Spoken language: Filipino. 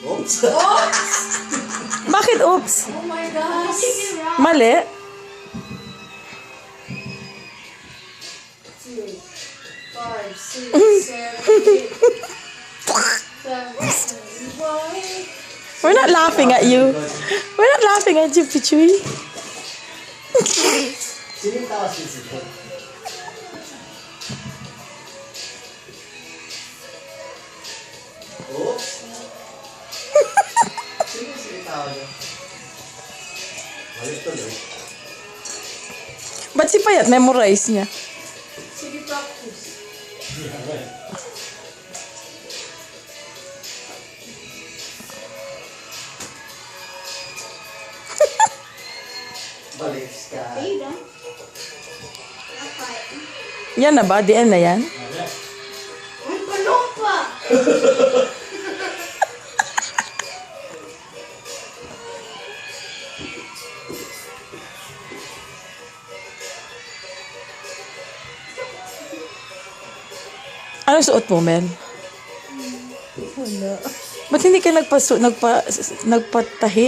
Oops. Bakit oops? Oh my gosh. Mali? 2, 5, 6, 7, 8. We're not laughing at you. We're not laughing at you, Pichuy. Sino yung tawa sisipo? Oops. Sino yung sinitawa niya? Malis tuloy. Ba't si Payat memorize niya? Sige, practice. Balik ka. Yan na ba? DN na yan? Uy, palong pa! Ano suot mo, Mel? Wala. Ba't hindi ka nagpatahi?